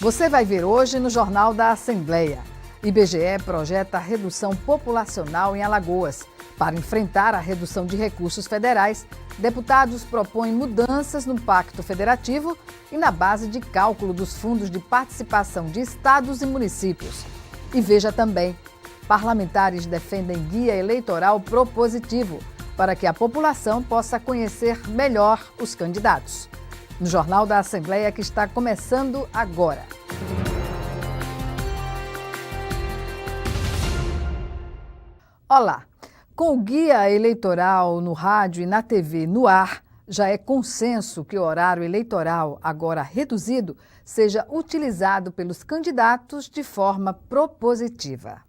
Você vai ver hoje no Jornal da Assembleia. IBGE projeta a redução populacional em Alagoas. Para enfrentar a redução de recursos federais, deputados propõem mudanças no Pacto Federativo e na base de cálculo dos fundos de participação de estados e municípios. E veja também, parlamentares defendem guia eleitoral propositivo para que a população possa conhecer melhor os candidatos. No Jornal da Assembleia, que está começando agora. Olá! Com o guia eleitoral no rádio e na TV no ar, já é consenso que o horário eleitoral, agora reduzido, seja utilizado pelos candidatos de forma propositiva.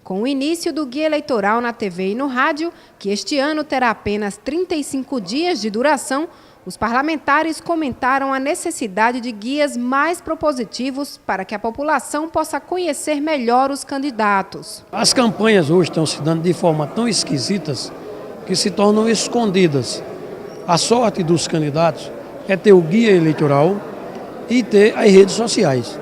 Com o início do guia eleitoral na TV e no rádio, que este ano terá apenas 35 dias de duração, os parlamentares comentaram a necessidade de guias mais propositivos para que a população possa conhecer melhor os candidatos. As campanhas hoje estão se dando de forma tão esquisitas que se tornam escondidas. A sorte dos candidatos é ter o guia eleitoral e ter as redes sociais.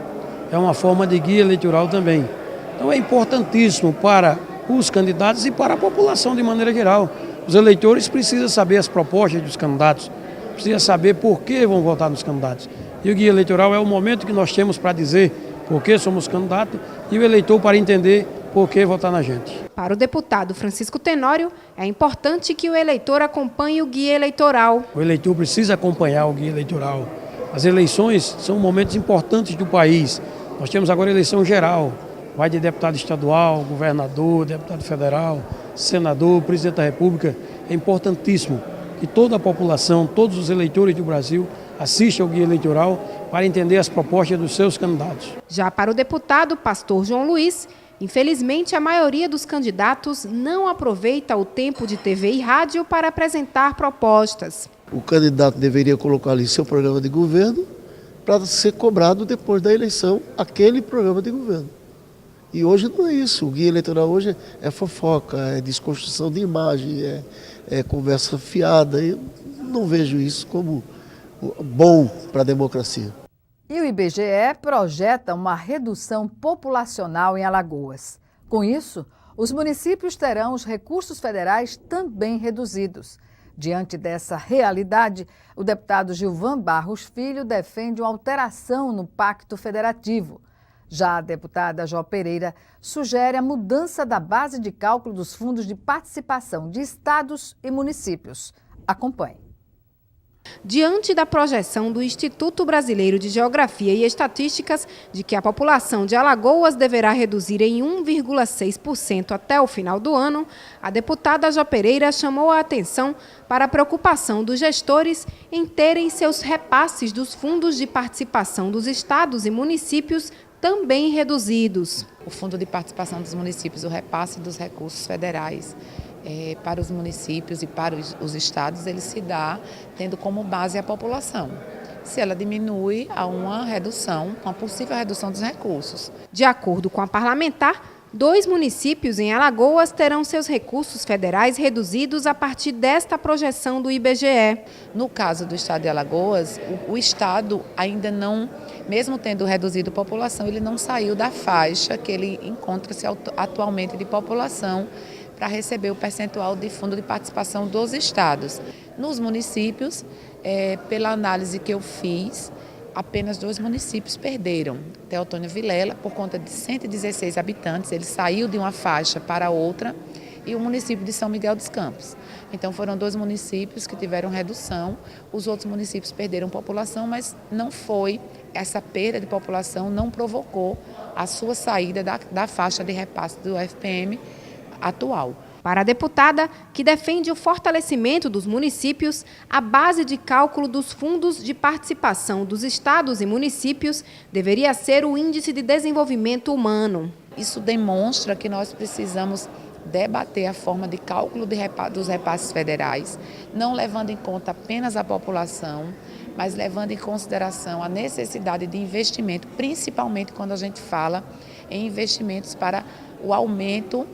É uma forma de guia eleitoral também. Então é importantíssimo para os candidatos e para a população de maneira geral. Os eleitores precisam saber as propostas dos candidatos, precisam saber por que vão votar nos candidatos. E o guia eleitoral é o momento que nós temos para dizer por que somos candidatos e o eleitor para entender por que votar na gente. Para o deputado Francisco Tenório, é importante que o eleitor acompanhe o guia eleitoral. O eleitor precisa acompanhar o guia eleitoral. As eleições são momentos importantes do país. Nós temos agora a eleição geral. Vai de deputado estadual, governador, deputado federal, senador, presidente da República. É importantíssimo que toda a população, todos os eleitores do Brasil assistam ao guia eleitoral para entender as propostas dos seus candidatos. Já para o deputado pastor João Luiz, infelizmente a maioria dos candidatos não aproveita o tempo de TV e rádio para apresentar propostas. O candidato deveria colocar ali seu programa de governo para ser cobrado depois da eleição aquele programa de governo. E hoje não é isso, o guia eleitoral hoje é fofoca, é desconstrução de imagem, é conversa fiada. Eu não vejo isso como bom para a democracia. E o IBGE projeta uma redução populacional em Alagoas. Com isso, os municípios terão os recursos federais também reduzidos. Diante dessa realidade, o deputado Gilvan Barros Filho defende uma alteração no Pacto Federativo. Já a deputada Jó Pereira sugere a mudança da base de cálculo dos fundos de participação de estados e municípios. Acompanhe. Diante da projeção do Instituto Brasileiro de Geografia e Estatísticas de que a população de Alagoas deverá reduzir em 1,6% até o final do ano, a deputada Jó Pereira chamou a atenção para a preocupação dos gestores em terem seus repasses dos fundos de participação dos estados e municípios também reduzidos. O Fundo de Participação dos Municípios, o repasse dos recursos federais para os municípios e para os estados, ele se dá tendo como base a população. Se ela diminui, há uma redução, uma possível redução dos recursos. De acordo com a parlamentar, 2 municípios em Alagoas terão seus recursos federais reduzidos a partir desta projeção do IBGE. No caso do estado de Alagoas, o estado ainda não, mesmo tendo reduzido a população, ele não saiu da faixa que ele encontra-se atualmente de população para receber o percentual de fundo de participação dos estados. Nos municípios, pela análise que eu fiz, apenas 2 municípios perderam. Teotônio Vilela, por conta de 116 habitantes, ele saiu de uma faixa para outra, e o município de São Miguel dos Campos. Então foram 2 municípios que tiveram redução, os outros municípios perderam população, mas não foi, essa perda de população não provocou a sua saída da faixa de repasse do FPM atual. Para a deputada, que defende o fortalecimento dos municípios, a base de cálculo dos fundos de participação dos estados e municípios deveria ser o Índice de Desenvolvimento Humano. Isso demonstra que nós precisamos debater a forma de cálculo dos repasses federais, não levando em conta apenas a população, mas levando em consideração a necessidade de investimento, principalmente quando a gente fala em investimentos para o aumento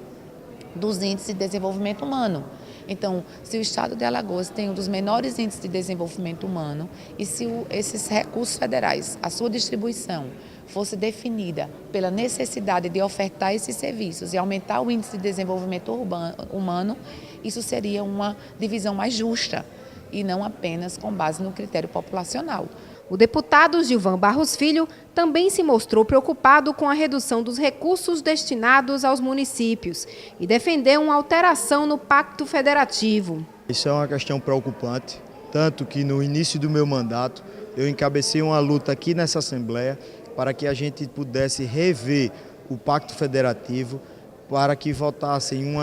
dos índices de desenvolvimento humano. Então, se o estado de Alagoas tem um dos menores índices de desenvolvimento humano e se esses recursos federais, a sua distribuição, fosse definida pela necessidade de ofertar esses serviços e aumentar o índice de desenvolvimento humano, isso seria uma divisão mais justa e não apenas com base no critério populacional. O deputado Gilvan Barros Filho também se mostrou preocupado com a redução dos recursos destinados aos municípios e defendeu uma alteração no Pacto Federativo. Isso é uma questão preocupante, tanto que no início do meu mandato eu encabecei uma luta aqui nessa Assembleia para que a gente pudesse rever o Pacto Federativo para que votassem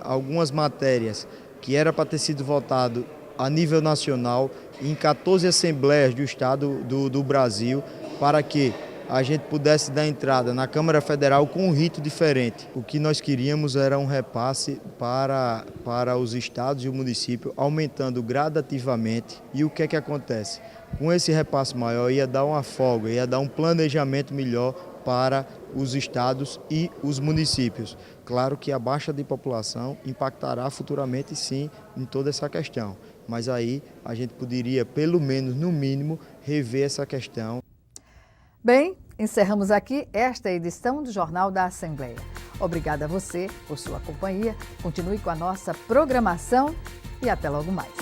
algumas matérias que era para ter sido votado a nível nacional, em 14 assembleias do Estado do Brasil, para que a gente pudesse dar entrada na Câmara Federal com um rito diferente. O que nós queríamos era um repasse para os estados e o município, aumentando gradativamente. E o que é que acontece? Com esse repasse maior ia dar uma folga, ia dar um planejamento melhor para os estados e os municípios. Claro que a baixa de população impactará futuramente, sim, em toda essa questão. Mas aí a gente poderia, pelo menos, no mínimo, rever essa questão. Bem, encerramos aqui esta edição do Jornal da Assembleia. Obrigada a você por sua companhia. Continue com a nossa programação e até logo mais.